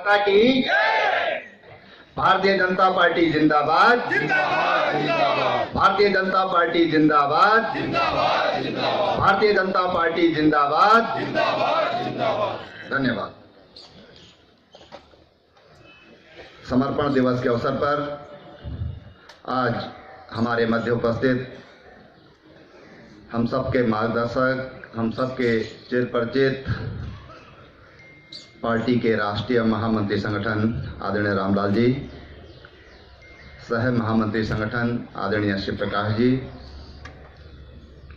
माता की भारतीय जनता पार्टी जिंदाबाद, भारतीय जनता पार्टी जिंदाबाद, भारतीय जनता पार्टी जिंदाबाद। धन्यवाद। समर्पण दिवस के अवसर पर आज हमारे मध्य उपस्थित हम सबके मार्गदर्शक, हम सबके चिरपरिचित पार्टी के राष्ट्रीय महामंत्री संगठन आदरणीय रामलाल जी, सह महामंत्री संगठन आदरणीय श्री प्रकाश जी,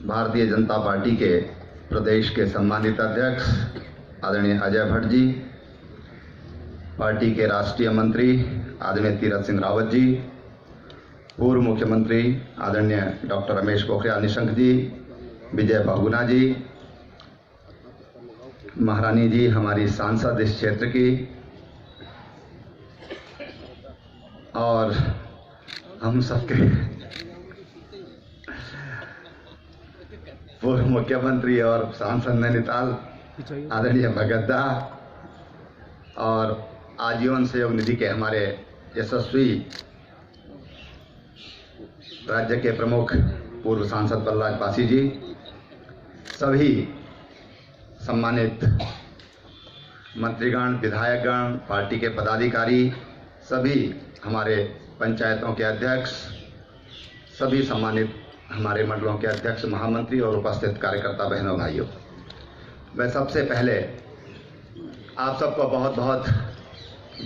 भारतीय जनता पार्टी के प्रदेश के सम्मानित अध्यक्ष आदरणीय अजय भट्ट जी, पार्टी के राष्ट्रीय मंत्री आदरणीय तीरथ सिंह रावत जी, पूर्व मुख्यमंत्री आदरणीय डॉक्टर रमेश पोखरियाल निशंक जी, विजय बहुगुणा जी, महारानी जी हमारी सांसद इस क्षेत्र की, और हम सबके पूर्व मुख्यमंत्री और सांसद नैनीताल आदरणीय भगत दा, और आजीवन सहयोग निधि के हमारे यशस्वी राज्य के प्रमुख पूर्व सांसद बलराज पासी जी, सभी सम्मानित मंत्रीगण, विधायकगण, पार्टी के पदाधिकारी, सभी हमारे पंचायतों के अध्यक्ष, सभी सम्मानित हमारे मंडलों के अध्यक्ष, महामंत्री और उपस्थित कार्यकर्ता बहनों भाइयों, मैं सबसे पहले आप सबको बहुत बहुत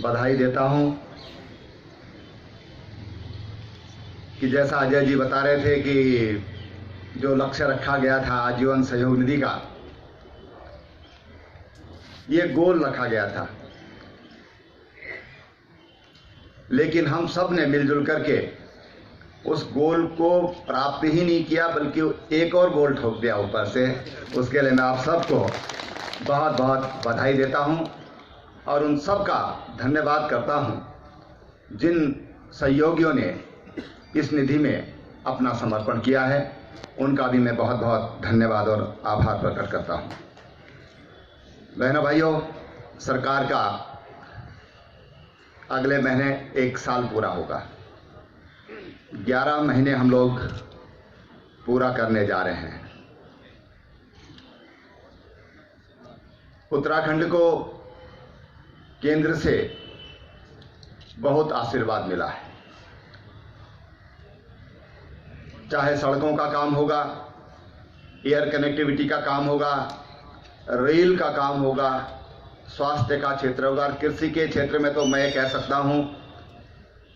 बधाई देता हूं कि जैसा अजय जी बता रहे थे कि जो लक्ष्य रखा गया था आजीवन सहयोग निधि का, ये गोल रखा गया था, लेकिन हम सब ने मिलजुल करके उस गोल को प्राप्त ही नहीं किया, बल्कि एक और गोल ठोक दिया ऊपर से। उसके लिए मैं आप सबको बहुत बहुत बधाई देता हूं और उन सब का धन्यवाद करता हूं जिन सहयोगियों ने इस निधि में अपना समर्पण किया है। उनका भी मैं बहुत बहुत धन्यवाद और आभार प्रकट करता हूं। बहनों भाइयों, सरकार का अगले महीने 1 साल पूरा होगा। 11 महीने हम लोग पूरा करने जा रहे हैं। उत्तराखंड को केंद्र से बहुत आशीर्वाद मिला है, चाहे सड़कों का काम होगा, एयर कनेक्टिविटी का काम होगा, रेल का काम होगा, स्वास्थ्य का क्षेत्र होगा, और कृषि के क्षेत्र में तो मैं कह सकता हूं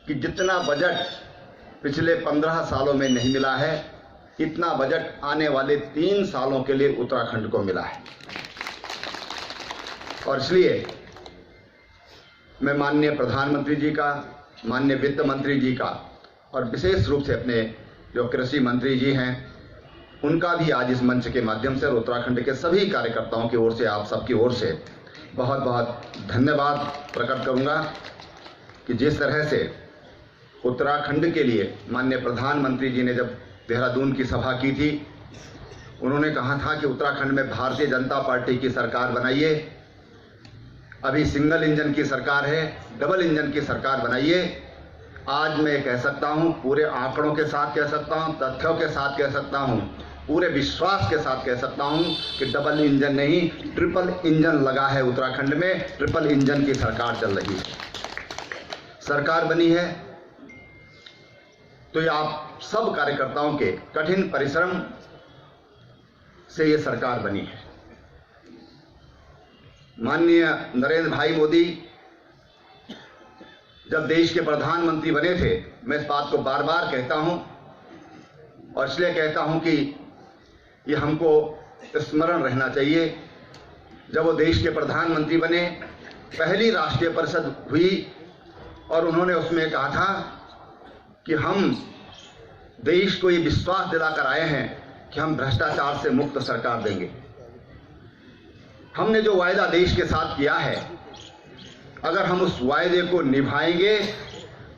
कि जितना बजट पिछले 15 सालों में नहीं मिला है, इतना बजट आने वाले 3 सालों के लिए उत्तराखंड को मिला है। और इसलिए मैं माननीय प्रधानमंत्री जी का, माननीय वित्त मंत्री जी का, और विशेष रूप से अपने जो कृषि मंत्री जी हैं, उनका भी आज इस मंच के माध्यम से और उत्तराखंड के सभी कार्यकर्ताओं की ओर से, आप सबकी ओर से बहुत बहुत धन्यवाद प्रकट करूंगा कि जिस तरह से उत्तराखंड के लिए माननीय प्रधानमंत्री जी ने जब देहरादून की सभा की थी, उन्होंने कहा था कि उत्तराखंड में भारतीय जनता पार्टी की सरकार बनाइए। अभी सिंगल इंजन की सरकार है, डबल इंजन की सरकार बनाइए। आज मैं कह सकता हूं, पूरे आंकड़ों के साथ कह सकता हूं, तथ्यों के साथ कह सकता हूं, पूरे विश्वास के साथ कह सकता हूं कि डबल इंजन नहीं, ट्रिपल इंजन लगा है उत्तराखंड में। ट्रिपल इंजन की सरकार चल रही है, सरकार बनी है। तो ये आप सब कार्यकर्ताओं के कठिन परिश्रम से ये सरकार बनी है। माननीय नरेंद्र भाई मोदी जब देश के प्रधानमंत्री बने थे, मैं इस बात को बार बार कहता हूं, और इसलिए कहता हूं कि ये हमको स्मरण रहना चाहिए। जब वो देश के प्रधानमंत्री बने, पहली राष्ट्रीय परिषद हुई और उन्होंने उसमें कहा था कि हम देश को ये विश्वास दिलाकर आए हैं कि हम भ्रष्टाचार से मुक्त सरकार देंगे। हमने जो वायदा देश के साथ किया है, अगर हम उस वायदे को निभाएंगे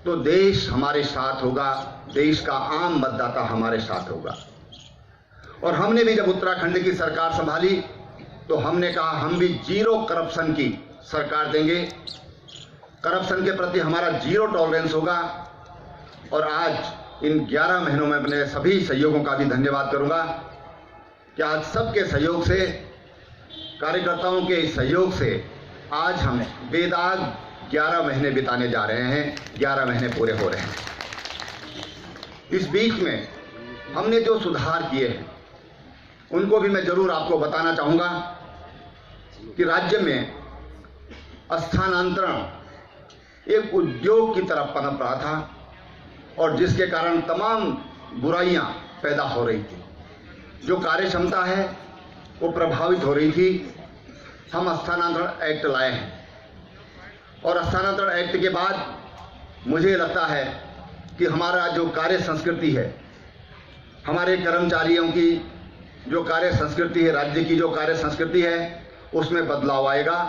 तो देश हमारे साथ होगा, देश का आम मतदाता हमारे साथ होगा। और हमने भी जब उत्तराखंड की सरकार संभाली तो हमने कहा हम भी जीरो करप्शन की सरकार देंगे। करप्शन के प्रति हमारा 0 टॉलरेंस होगा। और आज इन 11 महीनों में अपने सभी सहयोगों का भी धन्यवाद करूंगा कि आज सबके सहयोग से, कार्यकर्ताओं के सहयोग से आज हम बेदाग 11 महीने बिताने जा रहे हैं, 11 महीने पूरे हो रहे हैं। इस बीच में हमने जो सुधार किए हैं उनको भी मैं जरूर आपको बताना चाहूंगा कि राज्य में स्थानांतरण एक उद्योग की तरफ पनप रहा था और जिसके कारण तमाम बुराइयां पैदा हो रही थी। जो कार्य क्षमता है वो प्रभावित हो रही थी। हम स्थानांतरण एक्ट लाए हैं और स्थानांतरण एक्ट के बाद मुझे लगता है कि हमारा जो कार्य संस्कृति है, हमारे कर्मचारियों की जो कार्य संस्कृति है, राज्य की जो कार्य संस्कृति है, उसमें बदलाव आएगा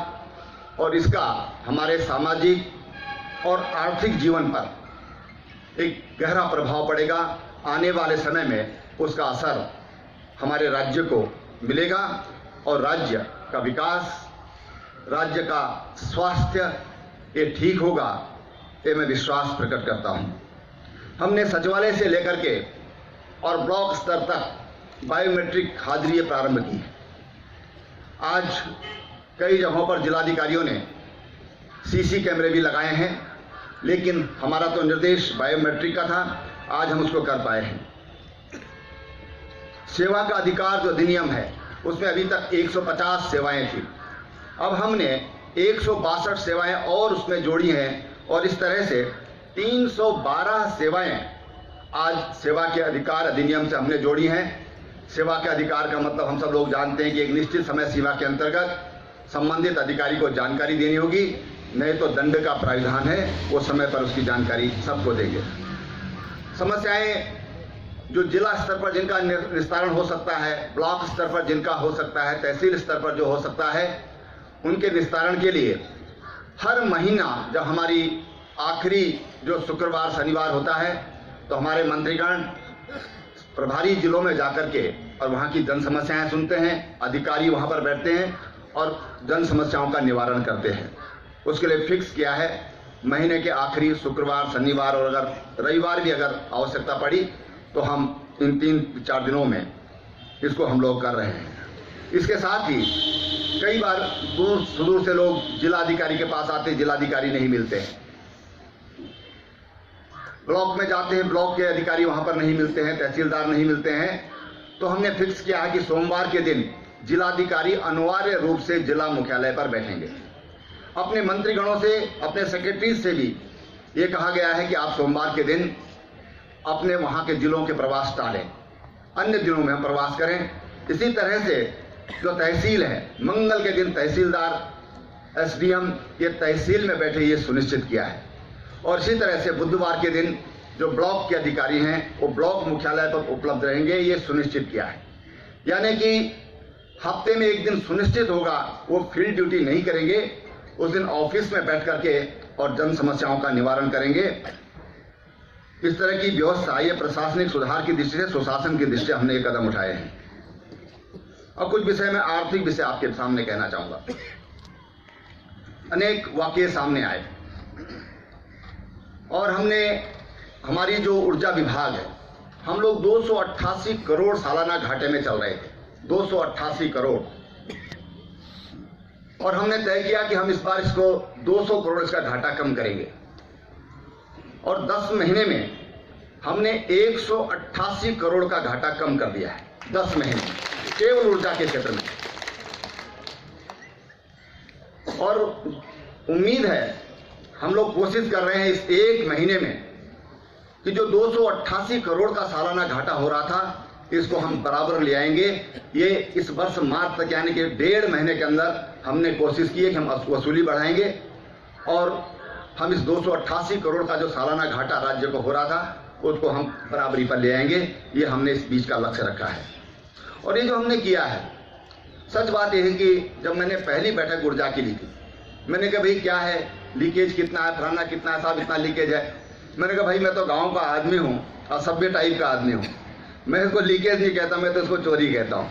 और इसका हमारे सामाजिक और आर्थिक जीवन पर एक गहरा प्रभाव पड़ेगा। आने वाले समय में उसका असर हमारे राज्य को मिलेगा और राज्य का विकास, राज्य का स्वास्थ्य ये ठीक होगा, ये मैं विश्वास प्रकट करता हूं। हमने सचिवालय से लेकर के और ब्लॉक स्तर तक बायोमेट्रिक हाजिरी प्रारंभ की है। आज कई जगहों पर जिलाधिकारियों ने सीसी कैमरे भी लगाए हैं, लेकिन हमारा तो निर्देश बायोमेट्रिक का था, आज हम उसको कर पाए हैं। सेवा का अधिकार जो अधिनियम है उसमें अभी तक 150 सेवाएं थी, अब हमने 162 सेवाएं और उसमें जोड़ी हैं और इस तरह से 312 सेवाएं आज सेवा के अधिकार अधिनियम से हमने जोड़ी हैं। सेवा के अधिकार का मतलब हम सब लोग जानते हैं कि एक निश्चित समय सीमा के अंतर्गत संबंधित अधिकारी को जानकारी देनी होगी, नहीं तो दंड का प्राविधान है, वो समय पर उसकी जानकारी सबको देंगे। समस्याएं जो जिला स्तर पर जिनका निस्तारण हो सकता है, ब्लॉक स्तर पर जिनका हो सकता है, तहसील स्तर पर जो हो सकता है, उनके निस्तारण के लिए हर महीना जब हमारी आखिरी जो शुक्रवार शनिवार होता है तो हमारे मंत्रीगण प्रभारी जिलों में जाकर के और वहाँ की जन समस्याएं सुनते हैं, अधिकारी वहाँ पर बैठते हैं और जन समस्याओं का निवारण करते हैं। उसके लिए फिक्स किया है महीने के आखिरी शुक्रवार शनिवार और अगर रविवार भी अगर आवश्यकता पड़ी तो हम इन 3-4 दिनों में इसको हम लोग कर रहे हैं। इसके साथ ही कई बार दूर सुदूर से लोग जिलाधिकारी के पास आते, जिलाधिकारी नहीं मिलते हैं, ब्लॉक में जाते हैं, ब्लॉक के अधिकारी वहां पर नहीं मिलते हैं, तहसीलदार नहीं मिलते हैं, तो हमने फिक्स किया है कि सोमवार के दिन जिलाधिकारी अनिवार्य रूप से जिला मुख्यालय पर बैठेंगे। अपने मंत्रीगणों से, अपने सेक्रेटरी से भी ये कहा गया है कि आप सोमवार के दिन अपने वहां के जिलों के प्रवास टालें, अन्य दिनों में हम प्रवास करें। इसी तरह से जो तहसील है, मंगल के दिन तहसीलदार, एसडीएम ये तहसील में बैठे, ये सुनिश्चित किया है। और इसी तरह से बुधवार के दिन जो ब्लॉक के अधिकारी हैं वो ब्लॉक मुख्यालय पर उपलब्ध रहेंगे, ये सुनिश्चित किया है। यानी कि हफ्ते में एक दिन सुनिश्चित होगा, वो फील्ड ड्यूटी नहीं करेंगे, उस दिन ऑफिस में बैठ करके और जन समस्याओं का निवारण करेंगे। इस तरह की व्यवस्था, ये प्रशासनिक सुधार की दृष्टि से, सुशासन की दृष्टि से हमने ये कदम उठाए हैं। अब कुछ विषय में आर्थिक विषय आपके सामने कहना चाहूंगा। अनेक वाकये सामने आए और हमने, हमारी जो ऊर्जा विभाग है, हम लोग 288 करोड़ सालाना घाटे में चल रहे थे, 288 करोड़, और हमने तय किया कि हम इस बार इसको 200 करोड़ इसका घाटा कम करेंगे। और 10 महीने में हमने 188 करोड़ का घाटा कम कर दिया है, 10 महीने में, केवल ऊर्जा के क्षेत्र में। और उम्मीद है, हम लोग कोशिश कर रहे हैं इस 1 महीने में कि जो 288 करोड़ का सालाना घाटा हो रहा था, इसको हम बराबर ले आएंगे। ये इस वर्ष मार्च तक, यानी कि 1.5 महीने के अंदर हमने कोशिश की है कि हम वसूली बढ़ाएंगे और हम इस 288 करोड़ का जो सालाना घाटा राज्य को हो रहा था उसको हम बराबरी पर ले आएंगे। ये हमने इस बीच का लक्ष्य रखा है। और ये जो हमने किया है, सच बात यह है कि जब मैंने पहली बैठक ऊर्जा की ली थी, मैंने कहा भाई क्या है, लीकेज कितना है, फलाना कितना है, साहब इतना लीकेज है। मैंने कहा भाई मैं तो गांव का आदमी हूँ और सभ्य टाइप का आदमी हूँ, मैं इसको लीकेज नहीं कहता, मैं तो इसको चोरी कहता हूँ।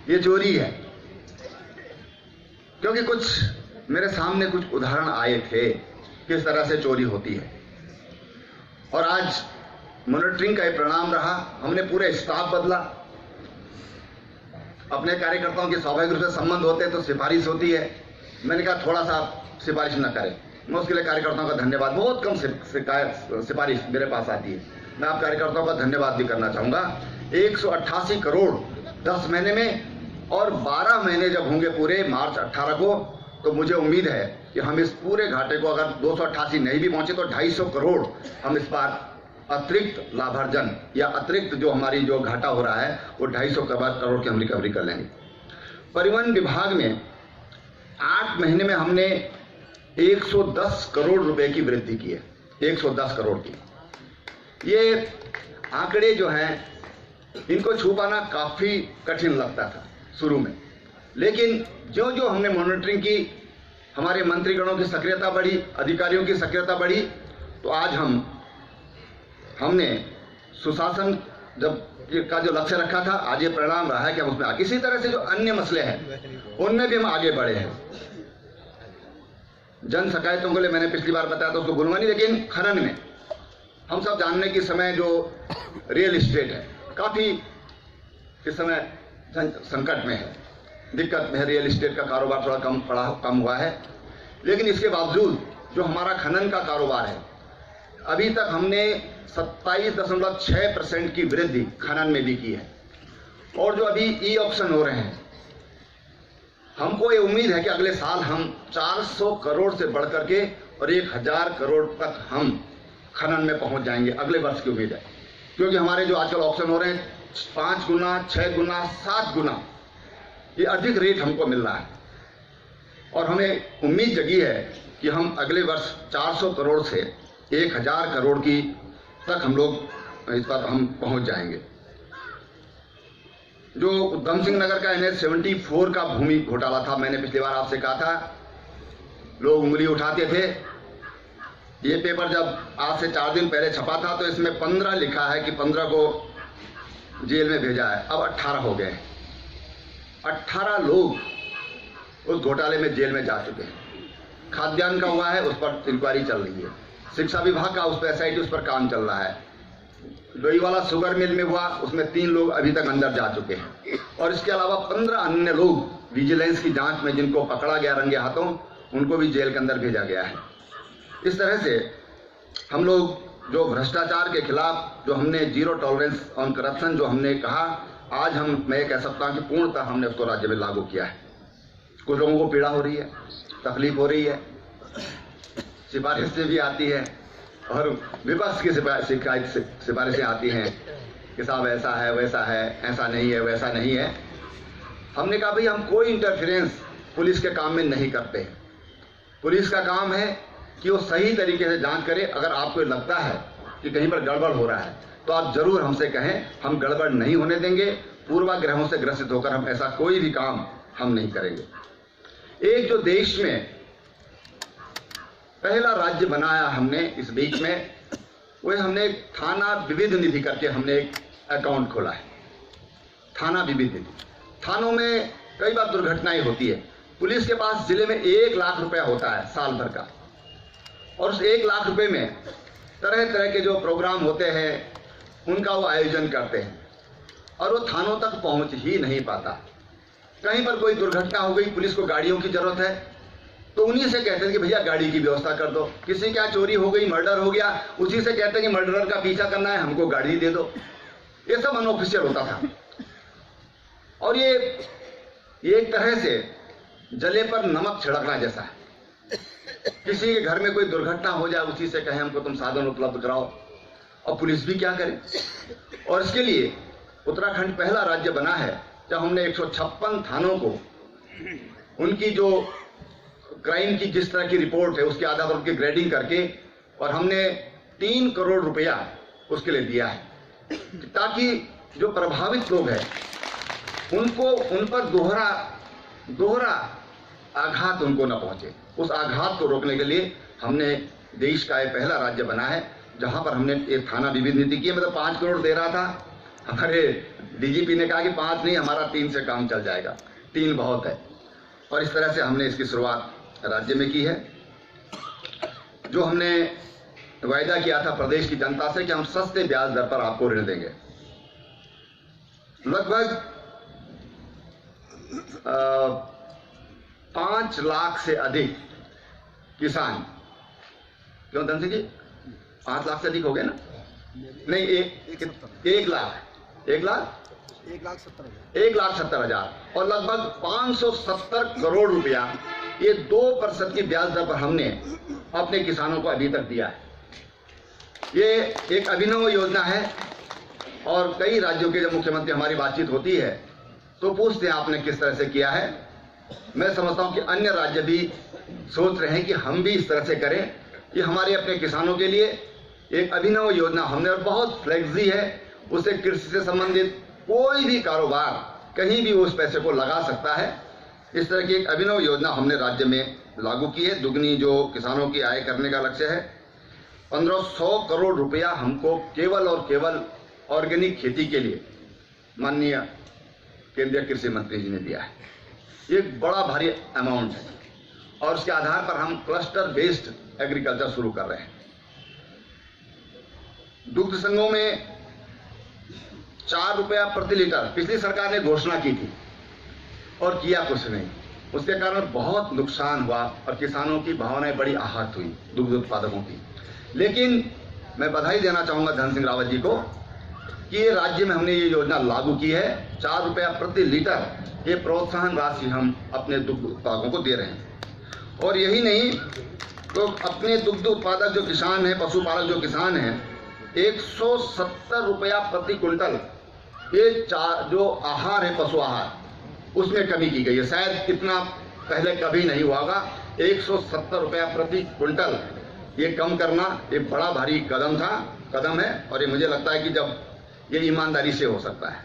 ये चोरी है, क्योंकि कुछ मेरे सामने कुछ उदाहरण आए थे किस तरह से चोरी होती है, और आज मॉनिटरिंग का ये परिणाम रहा। हमने पूरे स्टाफ बदला। अपने कार्यकर्ताओं के स्वाभाविक रूप से संबंध होते हैं तो सिफारिश होती है। मैंने कहा थोड़ा सा सिफारिश न करें। मैं उसके लिए कार्यकर्ताओं का धन्यवाद, बहुत कम सिफारिश मेरे पास आती है। मैं आप कार्यकर्ताओं का धन्यवाद भी करना चाहूँगा। 188 करोड़ 10 महीने में, और 12 महीने जब होंगे पूरे मार्च 18 को, तो मुझे उम्मीद है कि हम इस पूरे घाटे को अगर 288 नहीं भी पहुंचे तो 250 करोड़ हम इस बार अतिरिक्त लाभार्जन या अतिरिक्त जो हमारी जो घाटा हो रहा है वो 250 करोड़ की हम रिकवरी कर लेंगे। परिवहन विभाग में 8 महीने में हमने 110 करोड़ रुपए की वृद्धि की है। 110 करोड़ की। ये आंकड़े जो हैं इनको छू पाना काफी कठिन लगता था शुरू में, लेकिन जो जो हमने मॉनिटरिंग की, हमारे मंत्रीगणों की सक्रियता बढ़ी, अधिकारियों की सक्रियता बढ़ी, तो आज हमने सुशासन का जो लक्ष्य रखा था, आज ये परिणाम रहा है कि हम उसमें इसी तरह से जो अन्य मसले हैं उनमें भी हम आगे बढ़े हैं। जन शिकायतों के लिए मैंने पिछली बार बताया था, उसको भूलूंगा नहीं, लेकिन खनन में हम सब जानने के समय जो रियल एस्टेट है काफी इस समय संकट में है, दिक्कत में है। रियल एस्टेट का कारोबार थोड़ा कम हुआ है, लेकिन इसके बावजूद जो हमारा खनन का कारोबार है, अभी तक हमने 27.6% की वृद्धि खनन में भी की है। और जो अभी ई ऑक्शन हो रहे हैं, हमको ये उम्मीद है कि अगले साल हम 400 करोड़ से बढ़कर के और 1000 करोड़ तक हम खनन में पहुंच जाएंगे। अगले वर्ष की उम्मीद है, क्योंकि हमारे जो आजकल ऑक्शन हो रहे हैं 5 गुना, 6 गुना, 7 गुना ये अधिक रेट हमको मिल रहा है, और हमें उम्मीद जगी है कि हम अगले वर्ष 400 करोड़ से 1000 करोड़ की तक हम लोग इस बार हम पहुंच जाएंगे। जो उधम सिंह नगर का NH 74 का भूमि घोटाला था, मैंने पिछली बार आपसे कहा था, लोग उंगली उठाते थे। ये पेपर जब आज से 4 दिन पहले छपा था तो इसमें 15 लिखा है कि 15 को जेल में भेजा है, अब 18 हो गए। 18 लोग उस घोटाले में जेल में जा चुके हैं। खाद्यान्न का हुआ है, उस पर इंक्वायरी चल रही है। शिक्षा विभाग का उस पर SIT उस पर काम चल रहा है। डोईवाला शुगर मिल में हुआ, उसमें 3 लोग अभी तक अंदर जा चुके हैं, और इसके अलावा 15 अन्य लोग विजिलेंस की जांच में जिनको पकड़ा गया रंगे हाथों, उनको भी जेल के अंदर भेजा गया है। इस तरह से हम लोग जो भ्रष्टाचार के खिलाफ जो हमने जीरो टॉलरेंस ऑन करप्शन जो हमने कहा, आज मैं कह सकता हूं कि पूर्णतः हमने उसको राज्य में लागू किया है। कुछ लोगों को पीड़ा हो रही है, तकलीफ हो रही है, सिफारिश से भी आती है, और विपक्ष की सिफारिशें आती हैं कि साहब ऐसा है, वैसा है, ऐसा नहीं है, वैसा नहीं है। हमने कहा भाई हम कोई इंटरफेरेंस पुलिस के काम में नहीं करते। पुलिस का काम है कि वो सही तरीके से जांच करे। अगर आपको लगता है कि कहीं पर गड़बड़ हो रहा है तो आप जरूर हमसे कहें, हम गड़बड़ नहीं होने देंगे। पूर्वाग्रहों से ग्रसित होकर हम ऐसा कोई भी काम हम नहीं करेंगे। एक जो देश में पहला राज्य बनाया हमने इस बीच में, वो हमने एक थाना विविध निधि करके हमने एक अकाउंट खोला है। थाना विविध निधि। थानों में कई बार दुर्घटनाएं होती है। पुलिस के पास जिले में 1 लाख रुपया होता है साल भर का, और उस 1 लाख रुपए में तरह तरह के जो प्रोग्राम होते हैं उनका वो आयोजन करते हैं, और वो थानों तक पहुंच ही नहीं पाता। कहीं पर कोई दुर्घटना हो गई, पुलिस को गाड़ियों की जरूरत है, तो उन्हीं से कहते हैं कि भैया गाड़ी की व्यवस्था कर दो। किसी क्या चोरी हो गई, मर्डर हो गया, उसी से कहते हैं कि मर्डरर का पीछा करना है, हमको गाड़ी दे दो। ये सब अनऑफिशियल होता था, और ये एक तरह से जले पर नमक छिड़कना जैसा है। किसी के घर में कोई दुर्घटना हो जाए, उसी से कहें हमको तुम साधन उपलब्ध कराओ, और पुलिस भी क्या करे। और इसके लिए उत्तराखंड पहला राज्य बना है जब हमने 156 थानों को उनकी जो क्राइम की जिस तरह की रिपोर्ट है उसके आधार पर उनकी ग्रेडिंग करके, और हमने 3 करोड़ रुपया उसके लिए दिया है, ताकि जो प्रभावित लोग हैं उनको उन पर दोहरा आघात उनको न पहुंचे। उस आघात को रोकने के लिए हमने देश का ये पहला राज्य बना है जहां पर हमने एक थाना विविध नीति की। मतलब 5 करोड़ दे रहा था, हमारे DGP ने कहा कि 5 नहीं, हमारा 3 से काम चल जाएगा, 3 बहुत है। और इस तरह से हमने इसकी शुरुआत राज्य में की है। जो हमने वायदा किया था प्रदेश की जनता से कि हम सस्ते ब्याज दर पर आपको ऋण देंगे, लगभग 5 लाख से अधिक किसान, क्यों धन सिंह जी 5 लाख से अधिक हो गए ना? नहीं, 1,70,000 और लगभग 570 करोड़ रुपया, ये 2% की ब्याज दर पर हमने अपने किसानों को अभी तक दिया है। ये एक अभिनव योजना है और कई राज्यों के जब मुख्यमंत्री हमारी बातचीत होती है तो पूछते हैं आपने किस तरह से किया है। मैं समझता हूं कि अन्य राज्य भी सोच रहे हैं कि हम भी इस तरह से करें कि हमारे अपने किसानों के लिए एक अभिनव योजना हमने, और बहुत फ्लेक्सी है, उससे कृषि से संबंधित कोई भी कारोबार कहीं भी उस पैसे को लगा सकता है। इस तरह की एक अभिनव योजना हमने राज्य में लागू की है। दुगनी जो किसानों की आय करने का लक्ष्य है, 1500 करोड़ रुपया हमको केवल और केवल ऑर्गेनिक खेती के लिए माननीय केंद्रीय कृषि मंत्री जी ने दिया है। ये एक बड़ा भारी अमाउंट है और उसके आधार पर हम क्लस्टर बेस्ड एग्रीकल्चर शुरू कर रहे हैं। दुग्ध संघों में 4 रुपया प्रति लीटर पिछली सरकार ने घोषणा की थी और किया कुछ नहीं। उसके कारण बहुत नुकसान हुआ और किसानों की भावनाएं बड़ी आहत हुई, दुग्ध उत्पादकों की। लेकिन मैं बधाई देना चाहूंगा धन सिंह रावत जी को कि ये राज्य में हमने ये योजना लागू की है। 4 रुपया प्रति लीटर ये प्रोत्साहन राशि हम अपने दुग्ध उत्पादकों को दे रहे हैं। और यही नहीं तो अपने दुग्ध उत्पादक जो किसान हैं, पशुपालक जो किसान हैं, 170 रुपया प्रति क्विंटल ये जो आहार है पशु आहार, उसमें कमी की गई है। शायद इतना पहले कभी नहीं हुआ होगा। 170 रुपया प्रति क्विंटल ये कम करना एक बड़ा भारी कदम है और ये मुझे लगता है कि जब ये ईमानदारी से हो सकता है,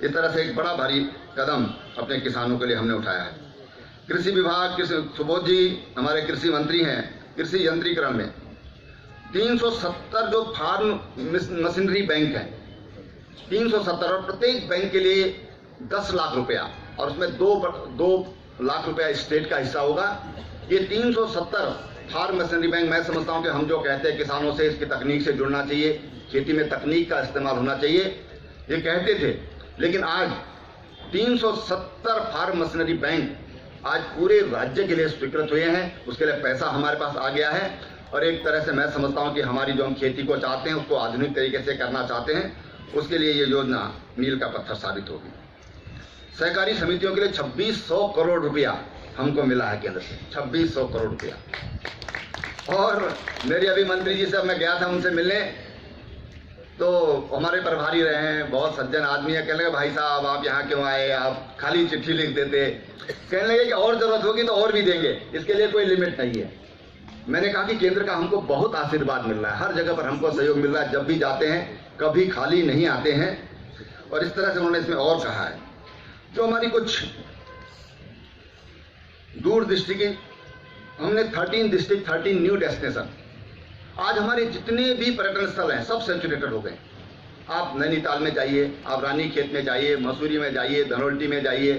इस तरह से एक बड़ा भारी कदम अपने किसानों के लिए हमने उठाया है। कृषि विभाग, सुबोध जी हमारे कृषि मंत्री हैं, कृषि यंत्रीकरण में 370 जो फार्म मशीनरी बैंक है, 370, और प्रत्येक बैंक के लिए 10 लाख रुपया और उसमें 2 लाख रुपया स्टेट का हिस्सा होगा। ये 370 फार्म मशीनरी बैंक, मैं समझता हूं कि हम जो कहते हैं किसानों से इसकी तकनीक से जुड़ना चाहिए, खेती में तकनीक का इस्तेमाल होना चाहिए, ये कहते थे, लेकिन आज 370 फार्म मशीनरी बैंक आज पूरे राज्य के लिए स्वीकृत हुए हैं। उसके लिए पैसा हमारे पास आ गया है और एक तरह से मैं समझता हूं कि हमारी जो हम खेती को चाहते हैं उसको आधुनिक तरीके से करना चाहते हैं, उसके लिए ये योजना मील का पत्थर साबित होगी। सहकारी समितियों के लिए 2600 करोड़ रुपया हमको मिला है केंद्र से, 2600 करोड़ रुपया। और मेरे अभी मंत्री जी से मैं गया था उनसे मिलने, तो हमारे प्रभारी रहे हैं, बहुत सज्जन आदमी है। कहने लगे भाई साहब आप यहाँ क्यों आए, आप खाली चिट्ठी लिख देते। कहने लगे कि और जरूरत होगी तो और भी देंगे, इसके लिए कोई लिमिट नहीं है। मैंने कहा कि केंद्र का हमको बहुत आशीर्वाद मिल रहा है, हर जगह पर हमको सहयोग मिल रहा है, जब भी जाते हैं कभी खाली नहीं आते हैं। और इस तरह से उन्होंने इसमें और कहा है जो हमारी कुछ दूरदृष्टि की, हमने 13 डिस्ट्रिक्ट 13 न्यू डेस्टिनेशन, आज हमारे जितने भी पर्यटन स्थल हैं सब सैचुरेटेड हो गए। आप नैनीताल में जाइए, आप रानीखेत में जाइए, मसूरी में जाइए, धनौल्टी में जाइए,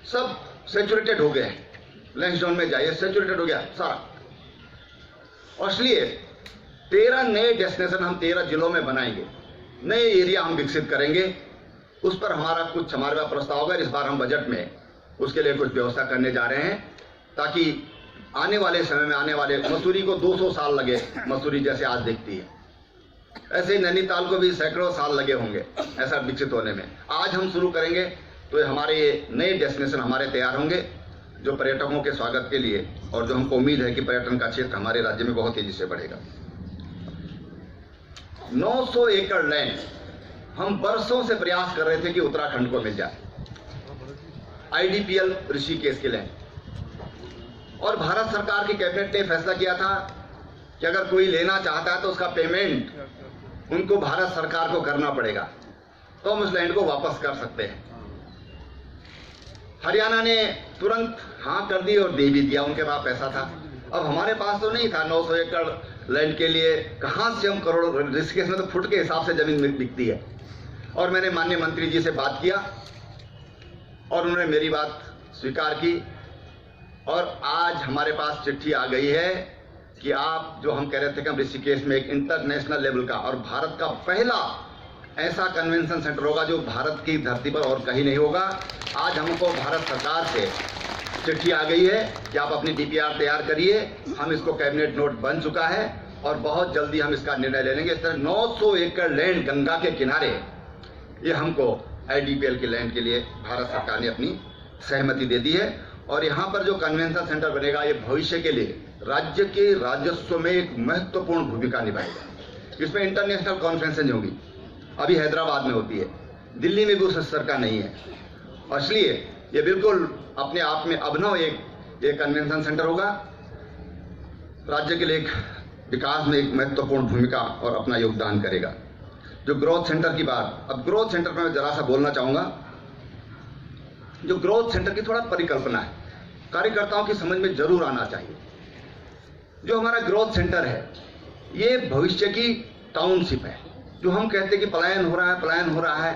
सब सैचुरेटेड हो गए। लैंसडाउन में जाइए, सैचुरेटेड हो गया सारा। और इसलिए 13 नए डेस्टिनेशन हम 13 जिलों में बनाएंगे, नए एरिया हम विकसित करेंगे। उस पर हमारे पास प्रस्ताव होगा। इस बार हम बजट में उसके लिए कुछ व्यवस्था करने जा रहे हैं ताकि आने वाले समय में आने वाले मसूरी को 200 साल लगे, मसूरी जैसे आज दिखती है, ऐसे ही नैनीताल को भी सैकड़ों साल लगे होंगे ऐसा विकसित होने में। आज हम शुरू करेंगे तो हमारे नए डेस्टिनेशन हमारे तैयार होंगे जो पर्यटकों के स्वागत के लिए, और जो हमको उम्मीद है कि पर्यटन का क्षेत्र हमारे राज्य में बहुत तेजी से बढ़ेगा। 900 एकड़ लैंड हम वर्षों से प्रयास कर रहे थे कि उत्तराखंड को मिल जाए, IDPL ऋषिकेश के लैंड। और भारत सरकार की कैबिनेट ने फैसला किया था कि अगर कोई लेना चाहता है तो उसका पेमेंट उनको भारत सरकार को करना पड़ेगा, तो हम उस लैंड को वापस कर सकते हैं। हरियाणा ने तुरंत हाँ कर दी और दे भी दिया, उनके पास पैसा था। अब हमारे पास तो नहीं था 900 एकड़ लैंड के लिए, कहां से हम करोड़ों, ऋषिकेश में तो फुट के हिसाब से जमीन बिकती है। और मैंने माननीय मंत्री जी से बात किया और उन्होंने मेरी बात स्वीकार की और आज हमारे पास चिट्ठी आ गई है कि आप जो हम कह रहे थे कि हम ऋषिकेश में एक इंटरनेशनल लेवल का और भारत का पहला ऐसा कन्वेंशन सेंटर होगा जो भारत की धरती पर और कहीं नहीं होगा। आज हमको भारत सरकार से चिट्ठी आ गई है कि आप अपनी DPR तैयार करिए। हम इसको कैबिनेट नोट बन चुका है और बहुत जल्दी हम इसका निर्णय ले लेंगे। इस तरह 900 एकड़ लैंड गंगा के किनारे ये हमको IDPL के लैंड के लिए भारत सरकार ने अपनी सहमति दे दी है और यहाँ पर जो कन्वेंशन सेंटर बनेगा ये भविष्य के लिए राज्य के राजस्व में एक महत्वपूर्ण भूमिका निभाएगा। इसमें इंटरनेशनल कॉन्फ्रेंसेज होगी, अभी हैदराबाद में होती है, दिल्ली में भी उस स्तर का नहीं है, और इसलिए ये बिल्कुल अपने आप में अभिनव एक कन्वेंशन सेंटर होगा। राज्य के लिए एक विकास में एक महत्वपूर्ण भूमिका और अपना योगदान करेगा। जो ग्रोथ सेंटर की बात, अब ग्रोथ सेंटर पर मैं जरा सा बोलना चाहूँगा। जो ग्रोथ सेंटर की थोड़ा परिकल्पना है, कार्यकर्ताओं की समझ में जरूर आना चाहिए। जो हमारा ग्रोथ सेंटर है ये भविष्य की टाउनशिप है। जो हम कहते हैं कि पलायन हो रहा है,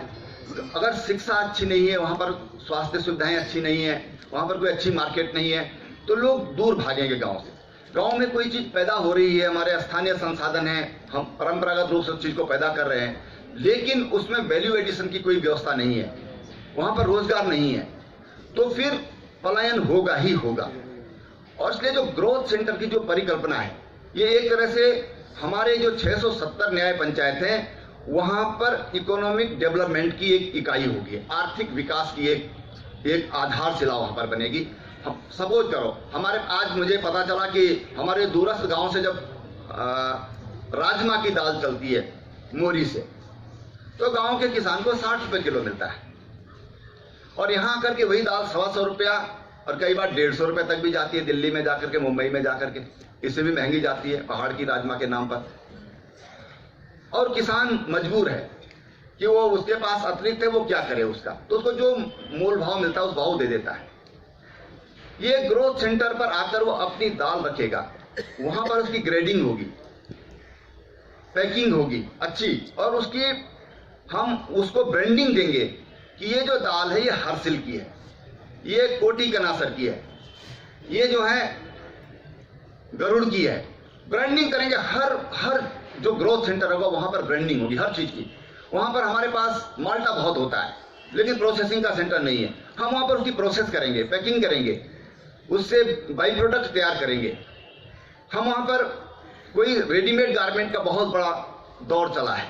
अगर शिक्षा अच्छी नहीं है, वहाँ पर स्वास्थ्य सुविधाएं अच्छी नहीं है, वहाँ पर कोई अच्छी मार्केट नहीं है, तो लोग दूर भागेंगे गाँव से। गाँव में कोई चीज़ पैदा हो रही है, हमारे स्थानीय संसाधन हैं, हम परंपरागत रूप से उस चीज़ को पैदा कर रहे हैं, लेकिन उसमें वैल्यू एडिशन की कोई व्यवस्था नहीं है, वहाँ पर रोजगार नहीं है, तो फिर पलायन होगा ही होगा। और इसलिए जो ग्रोथ सेंटर की जो परिकल्पना है ये एक तरह से हमारे जो 670 न्याय पंचायत हैं वहाँ पर इकोनॉमिक डेवलपमेंट की एक इकाई होगी, आर्थिक विकास की एक आधारशिला वहाँ पर बनेगी। हम सपोज करो, हमारे आज मुझे पता चला कि हमारे दूरस्थ गांव से जब राजमा की दाल चलती है मोरी से, तो गांव के किसान को 60 रुपये किलो मिलता है, और यहाँ आकर के वही दाल 125 रुपया और कई बार 150 रुपये तक भी जाती है, दिल्ली में जाकर के, मुंबई में जाकर के, इससे भी महंगी जाती है पहाड़ की राजमा के नाम पर। और किसान मजबूर है कि वो उसके पास अतिरिक्त है, वो क्या करे उसका, तो उसको जो मूल भाव मिलता है उस भाव दे देता है। ये ग्रोथ सेंटर पर आकर वो अपनी दाल रखेगा, वहां पर उसकी ग्रेडिंग होगी, पैकिंग होगी अच्छी, और उसकी हम उसको ब्रांडिंग देंगे कि ये जो दाल है ये हर्सिल की है, ये कोटी कनासर की है, ये जो है गरुड़ की है। ब्रांडिंग करेंगे, हर जो ग्रोथ सेंटर होगा वहां पर ब्रांडिंग होगी हर चीज की। वहां पर हमारे पास माल्टा बहुत होता है लेकिन प्रोसेसिंग का सेंटर नहीं है, हम वहां पर उसकी प्रोसेस करेंगे, पैकिंग करेंगे, उससे बाई प्रोडक्ट तैयार करेंगे। हम वहां पर कोई रेडीमेड गारमेंट का बहुत बड़ा दौर चला है,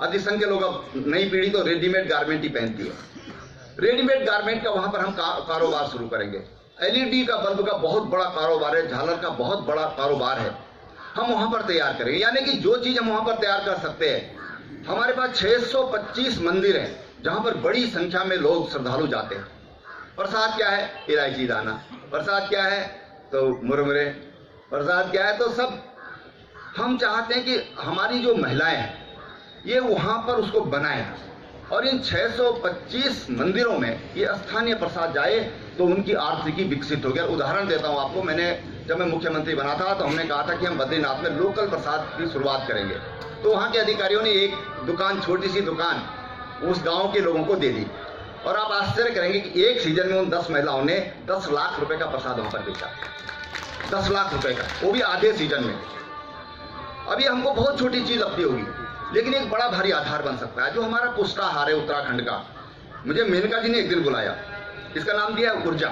अधिसंख्य के लोग, अब नई पीढ़ी तो रेडीमेड गारमेंट ही पहनती है। रेडीमेड गारमेंट का वहां पर हम कारोबार शुरू करेंगे। LED का बल्ब का बहुत बड़ा कारोबार है, झालर का बहुत बड़ा कारोबार है, हम वहां पर तैयार करेंगे। यानी कि जो चीज हम वहां पर तैयार कर सकते हैं। हमारे पास 625 मंदिर हैं जहां पर बड़ी संख्या में लोग श्रद्धालु जाते हैं। प्रसाद क्या है? इलायची दाना। प्रसाद क्या है? तो मुरमुरे। प्रसाद क्या है? तो सब हम चाहते हैं कि हमारी जो महिलाएं हैं ये वहां पर उसको बनाएं, और इन 625 मंदिरों में ये स्थानीय प्रसाद जाए तो उनकी आर्थिकी विकसित हो गया। उदाहरण देता हूं आपको, जब मैं मुख्यमंत्री बना था तो हमने कहा था कि हम बद्रीनाथ में लोकल प्रसाद की शुरुआत करेंगे, तो वहां के अधिकारियों ने एक दुकान, छोटी सी दुकान उस गांव के लोगों को दे दी, और आप आश्चर्य करेंगे कि एक सीजन में उन 10 महिलाओं ने 10 लाख रुपए का प्रसाद वहां पर बेचा। 10 लाख रुपए का, वो भी आधे सीजन में। अभी हमको बहुत छोटी चीज लगती होगी लेकिन एक बड़ा भारी आधार बन सकता है। जो हमारा पुष्टाहार है उत्तराखंड का, मुझे मेनका जी ने एक दिन बुलाया, इसका नाम दिया ऊर्जा।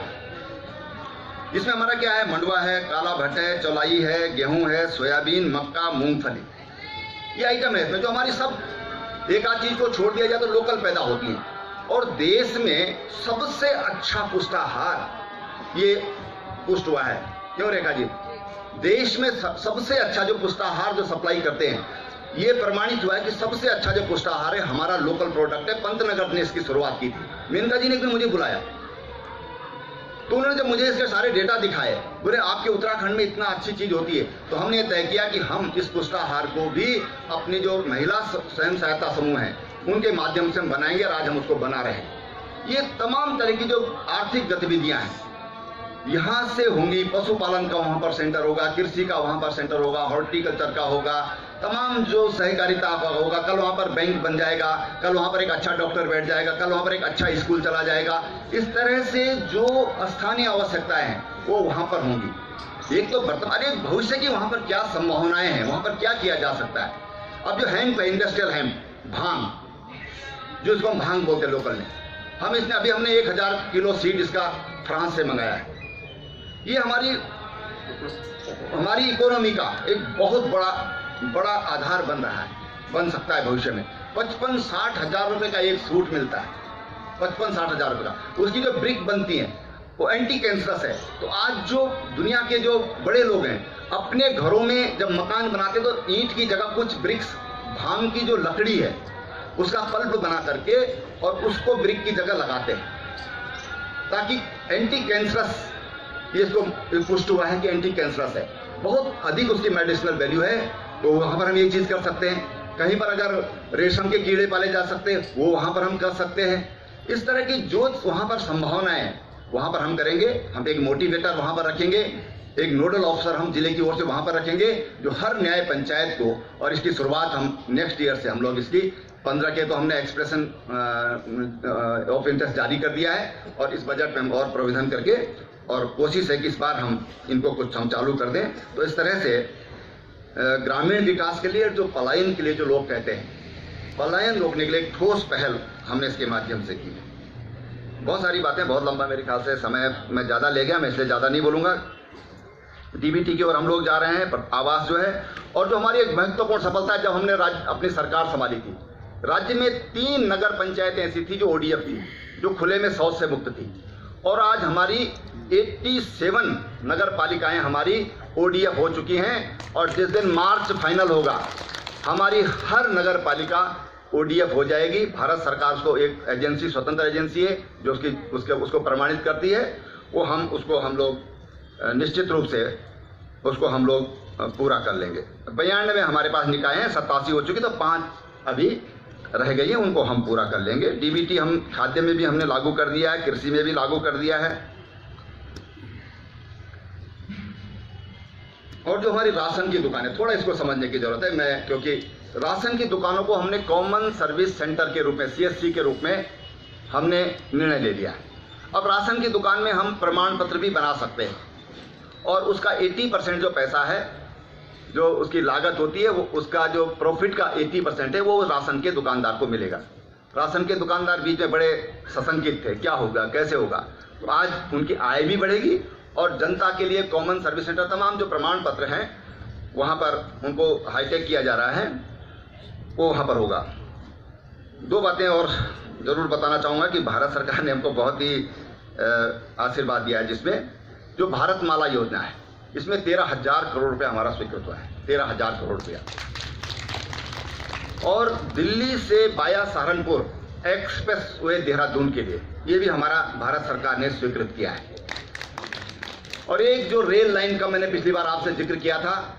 इसमें हमारा क्या है? मंडुआ है, काला भट्ट है, चौलाई है, गेहूं है, सोयाबीन, मक्का, मूंगफली, ये आइटम है इसमें। जो हमारी सब एक आध चीज को छोड़ दिया जाए तो लोकल पैदा होती है, और देश में सबसे अच्छा पुष्टाहार ये पुष्ट हुआ है। क्यों रेखा जी? देश में सबसे अच्छा जो पुष्टाहार जो सप्लाई करते हैं, ये प्रमाणित हुआ है कि सबसे अच्छा जो पुष्टाहार है हमारा लोकल प्रोडक्ट है। पंतनगर ने इसकी शुरुआत की थी। मेनका जी ने एक दिन मुझे बुलाया, तो उन्होंने जब मुझे इसके सारे डेटा दिखाए, बोले आपके उत्तराखंड में इतना अच्छी चीज होती है, तो हमने तय किया कि हम इस पुष्टाहार को भी अपनी जो महिला स्वयं सहायता समूह हैं उनके माध्यम से हम बनाएंगे, और आज हम उसको बना रहे हैं। ये तमाम तरह की जो आर्थिक गतिविधियां हैं यहाँ से होंगी। पशुपालन का वहां पर सेंटर होगा, कृषि का वहां पर सेंटर होगा, हॉर्टिकल्चर का होगा, तमाम जो सहकारिता होगा, कल वहाँ पर बैंक बन जाएगा, कल वहाँ पर एक अच्छा डॉक्टर बैठ जाएगा, कल वहाँ पर एक अच्छा स्कूल चला जाएगा। इस तरह से जो स्थानीय आवश्यकताएं हैं वो वहाँ पर होंगी। एक तो वर्तमान, एक भविष्य की वहाँ पर क्या संभावनाएं हैं, वहाँ पर क्या किया जा सकता है। अब जो हैम्प है, इंडस्ट्रियल हैम्प, भांग, जो इसको हम भांग बोलते हैं लोकल में, हम इसने अभी हमने 1000 किलो सीड इसका फ्रांस से मंगाया है। ये हमारी इकोनॉमी का एक बहुत बड़ा आधार बन सकता है भविष्य में। 55-60 हजार रुपए का एक सूट मिलता है, 55-60 हजार रुपए का। उसकी जो ब्रिक बनती है वो एंटी कैंसरस है। तो आज जो दुनिया के जो बड़े लोग हैं अपने घरों में जब मकान बनाते तो ईंट की जगह कुछ ब्रिक्स, भांग की जो लकड़ी है उसका पल्प बना करके और उसको ब्रिक की जगह लगाते हैं, ताकि एंटी कैंसरस, ये इसको पुष्ट हुआ है कि एंटी कैंसरस है, बहुत अधिक उसकी मेडिसिनल वैल्यू है। तो वहाँ पर हम ये चीज़ कर सकते हैं। कहीं पर अगर रेशम के कीड़े पाले जा सकते हैं वो वहाँ पर हम कर सकते हैं। इस तरह की जो वहाँ पर संभावनाएं हैं वहाँ पर हम करेंगे। हम एक मोटिवेटर वहाँ पर रखेंगे, एक नोडल ऑफिसर हम जिले की ओर से वहाँ पर रखेंगे, जो हर न्याय पंचायत को, और इसकी शुरुआत हम नेक्स्ट ईयर से हम लोग इसकी 15 के तो हमने एक्सप्रेशन ऑफ इंटरेस्ट जारी कर दिया है और इस बजट में हम और प्रोविजन करके, और कोशिश है कि इस बार हम इनको कुछ हम चालू कर दें। तो इस तरह से ग्रामीण विकास के लिए, जो पलायन के लिए जो लोग कहते हैं, पलायन रोकने के लिए एक ठोस पहल हमने इसके माध्यम से की। बहुत सारी बातें, बहुत लंबा मेरे ख्याल से समय में ज़्यादा ले गया, मैं इसलिए ज़्यादा नहीं बोलूँगा। डीबीटी की ओर हम लोग जा रहे हैं, पर आवास जो है, और जो हमारी एक महत्वपूर्ण सफलता है, जब हमने अपनी सरकार संभाली थी, राज्य में 3 नगर पंचायतें ऐसी थी जो ओडीएफ थी, जो खुले में शौच से मुक्त थी, और आज हमारी 87 नगर पालिकाएं हमारी ओडीएफ हो चुकी हैं। और जिस दिन मार्च फाइनल होगा हमारी हर नगर पालिका ओडीएफ हो जाएगी। भारत सरकार को एक एजेंसी, स्वतंत्र एजेंसी है जो उसको प्रमाणित करती है। वो हम लोग निश्चित रूप से उसको हम लोग पूरा कर लेंगे। 92 हमारे पास निकाय हैं, 87 हो चुकी, तो 5 अभी रह गई है, उनको हम पूरा कर लेंगे। डीबीटी हम खाद्य में भी हमने लागू कर दिया है, कृषि में भी लागू कर दिया है। और जो हमारी राशन की दुकानें, थोड़ा इसको समझने की जरूरत है, क्योंकि राशन की दुकानों को हमने कॉमन सर्विस सेंटर के रूप में, CSC के रूप में हमने निर्णय ले लिया है। अब राशन की दुकान में हम प्रमाण पत्र भी बना सकते हैं, और उसका 80% जो पैसा है, जो उसकी लागत होती है, वो उसका जो प्रॉफिट का 80% है, वो राशन के दुकानदार को मिलेगा। राशन के दुकानदार बीच में बड़े सशंकित थे, क्या होगा, कैसे होगा। तो आज उनकी आय भी बढ़ेगी, और जनता के लिए कॉमन सर्विस सेंटर, तमाम जो प्रमाण पत्र हैं वहाँ पर उनको हाईटेक किया जा रहा है, वो वहाँ पर होगा। 2 बातें और ज़रूर बताना चाहूँगा कि भारत सरकार ने हमको बहुत ही आशीर्वाद दिया है, जिसमें जो भारत माला योजना है, इसमें 13,000 करोड़ रुपया हमारा स्वीकृत हुआ है, 13,000 करोड़ रुपया। और दिल्ली से via Saharanpur express way Dehradun के लिए, ये भी हमारा भारत सरकार ने स्वीकृत किया है। और एक जो रेल लाइन का मैंने पिछली बार आपसे जिक्र किया था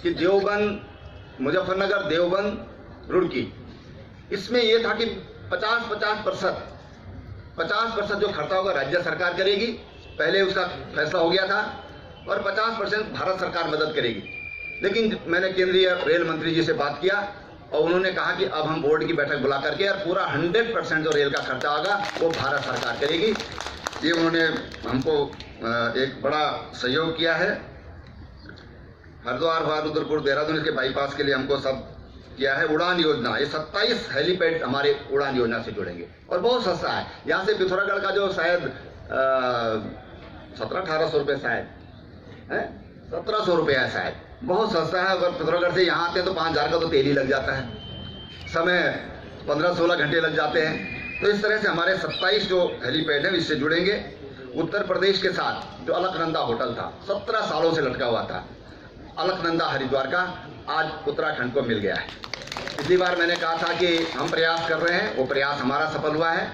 कि देवबंद, मुजफ्फरनगर, देवबंद, रुड़की, इसमें यह था कि 50% जो खर्चा होगा राज्य सरकार करेगी, पहले उसका फैसला हो गया था, और 50% भारत सरकार मदद करेगी। लेकिन मैंने केंद्रीय रेल मंत्री जी से बात किया और उन्होंने कहा कि अब हम बोर्ड की बैठक बुला करके और पूरा 100% जो रेल का खर्चा होगा वो भारत सरकार करेगी। ये उन्होंने हमको एक बड़ा सहयोग किया है। हरिद्वार, बहादुरपुर, देहरादून, इसके बाईपास के लिए हमको सब किया है। उड़ान योजना, ये 27 हेलीपैड हमारे उड़ान योजना से जुड़ेंगे, और बहुत सस्ता है। यहाँ से पिथौरागढ़ का जो शायद 1700-1800 रुपये शायद है, 1700 रुपये है शायद, बहुत सस्ता है। अगर पिथौरागढ़ से यहाँ आते हैं तो 5000 का तो तेल ही लग जाता है, समय 15-16 घंटे लग जाते हैं। तो इस तरह से हमारे 27 जो हेलीपैड हैं इससे जुड़ेंगे। उत्तर प्रदेश के साथ जो अलकनंदा होटल था, 17 सालों से लटका हुआ था, अलकनंदा हरिद्वार का, आज उत्तराखंड को मिल गया है। पिछली बार मैंने कहा था कि हम प्रयास कर रहे हैं, वो प्रयास हमारा सफल हुआ है।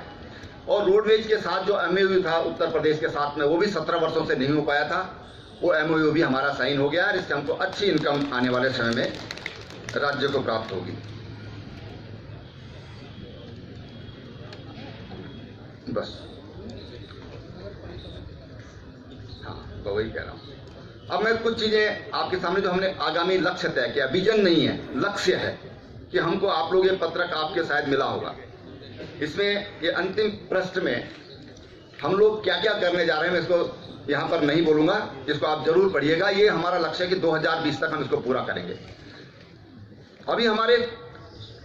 और रोडवेज के साथ जो MOU था उत्तर प्रदेश के साथ में, वो भी 17 वर्षों से नहीं हो पाया था, वो MOU भी हमारा साइन हो गया है। इससे हमको अच्छी इनकम आने वाले समय में राज्य को प्राप्त होगी। बस हाँ, तो वही कह रहा हूँ। अब मैं कुछ चीजें आपके सामने, जो हमने आगामी लक्ष्य तय किया, विजन नहीं है, लक्ष्य है कि हमको, आप लोग ये पत्रक आपके शायद मिला होगा, इसमें ये अंतिम पृष्ठ में हम लोग क्या क्या करने जा रहे हैं, मैं इसको यहाँ पर नहीं बोलूंगा, इसको आप जरूर पढ़िएगा। ये हमारा लक्ष्य है कि 2020 तक हम इसको पूरा करेंगे। अभी हमारे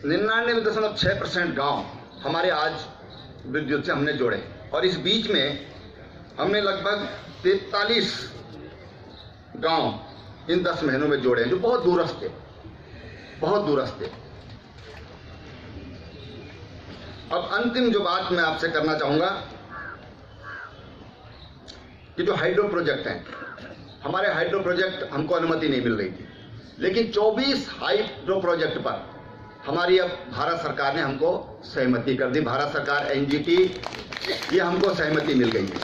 99.6% गांव हमारे आज विद्युत से हमने जोड़े, और इस बीच में हमने लगभग 43 गांव इन 10 महीनों में जोड़े हैं, जो बहुत दूरस्थ थे, बहुत दूरस्थ थे। अब अंतिम जो बात मैं आपसे करना चाहूंगा कि जो हाइड्रो प्रोजेक्ट हैं, हमारे हाइड्रो प्रोजेक्ट हमको अनुमति नहीं मिल रही थी, लेकिन 24 हाइड्रो प्रोजेक्ट पर हमारी अब भारत सरकार ने हमको सहमति कर दी। भारत सरकार, एनजीटी, ये हमको सहमति मिल गई है।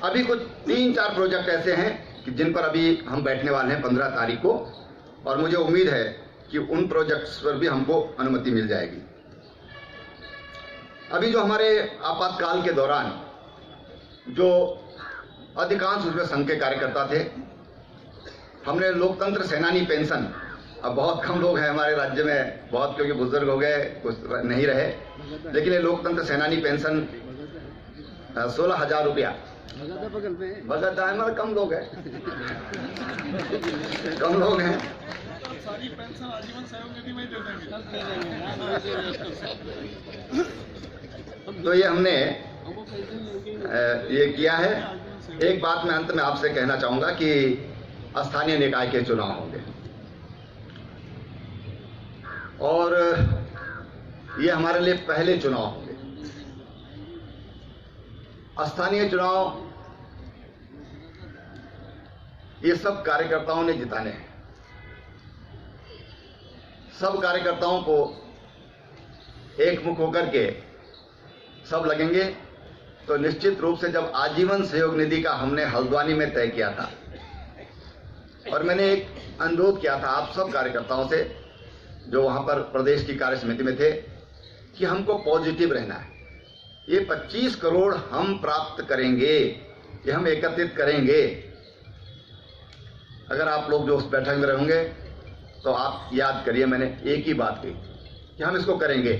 अभी कुछ 3-4 प्रोजेक्ट ऐसे हैं कि जिन पर अभी हम बैठने वाले हैं 15 तारीख को, और मुझे उम्मीद है कि उन प्रोजेक्ट्स पर भी हमको अनुमति मिल जाएगी। अभी जो हमारे आपातकाल के दौरान जो अधिकांश उसमें संघ के कार्यकर्ता थे, हमने लोकतंत्र सेनानी पेंशन, अब बहुत कम लोग हैं हमारे राज्य में, बहुत क्योंकि बुजुर्ग हो गए, कुछ नहीं रहे, लेकिन ये लोकतंत्र सेनानी पेंशन 16,000 रुपया बजट है, हमारे कम लोग हैं, कम लोग हैं। सारी पेंशन आजीवन सहयोग निधि में दे देंगे। तो ये हमने ये किया है। एक बात मैं अंत में आपसे कहना चाहूंगा कि स्थानीय निकाय के चुनाव होंगे, और ये हमारे लिए पहले चुनाव होंगे। स्थानीय चुनाव ये सब कार्यकर्ताओं ने जिताने हैं। सब कार्यकर्ताओं को एकमुख होकर के सब लगेंगे। तो निश्चित रूप से जब आजीवन सहयोग निधि का हमने हल्द्वानी में तय किया था, और मैंने एक अनुरोध किया था आप सब कार्यकर्ताओं से जो वहां पर प्रदेश की कार्य समिति में थे, कि हमको पॉजिटिव रहना है। ये 25 करोड़ हम प्राप्त करेंगे, ये हम एकत्रित करेंगे। अगर आप लोग जो उस बैठक में रहेंगे तो आप याद करिए, मैंने एक ही बात कही कि हम इसको करेंगे।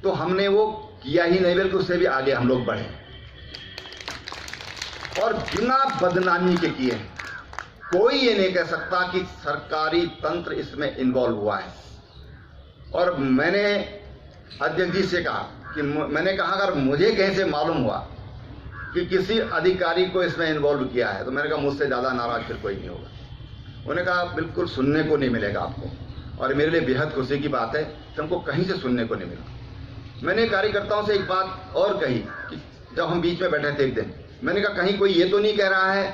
तो हमने वो किया ही नहीं, बल्कि उससे भी आगे हम लोग बढ़े, और बिना बदनामी के किए। कोई ये नहीं कह सकता कि सरकारी तंत्र इसमें इन्वॉल्व हुआ है। और मैंने अध्यक्ष जी से कहा कि मैंने कहा अगर मुझे कहीं से मालूम हुआ कि किसी अधिकारी को इसमें इन्वॉल्व किया है, तो मैंने कहा मुझसे ज्यादा नाराज फिर कोई नहीं होगा। उन्होंने कहा बिल्कुल सुनने को नहीं मिलेगा आपको, और मेरे लिए बेहद खुशी की बात है कि हमको कहीं से सुनने को नहीं मिला। मैंने कार्यकर्ताओं से एक बात और कही कि जब हम बीच में बैठे थे एक दिन, मैंने कहा कहीं कोई ये तो नहीं कह रहा है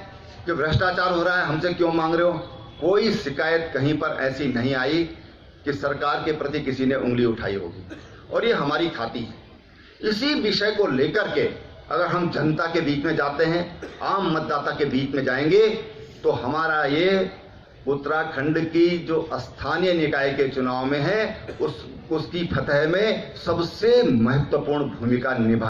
कि भ्रष्टाचार हो रहा है, हमसे क्यों मांग रहे हो? कोई शिकायत कहीं पर ऐसी नहीं आई कि सरकार के प्रति किसी ने उंगली उठाई होगी, और ये हमारी खाती है। इसी विषय को लेकर के अगर हम जनता के बीच में जाते हैं, आम मतदाता के बीच में जाएंगे, तो हमारा ये उत्तराखंड की जो स्थानीय निकाय के चुनाव में है, उसकी फतह में सबसे महत्वपूर्ण भूमिका निभा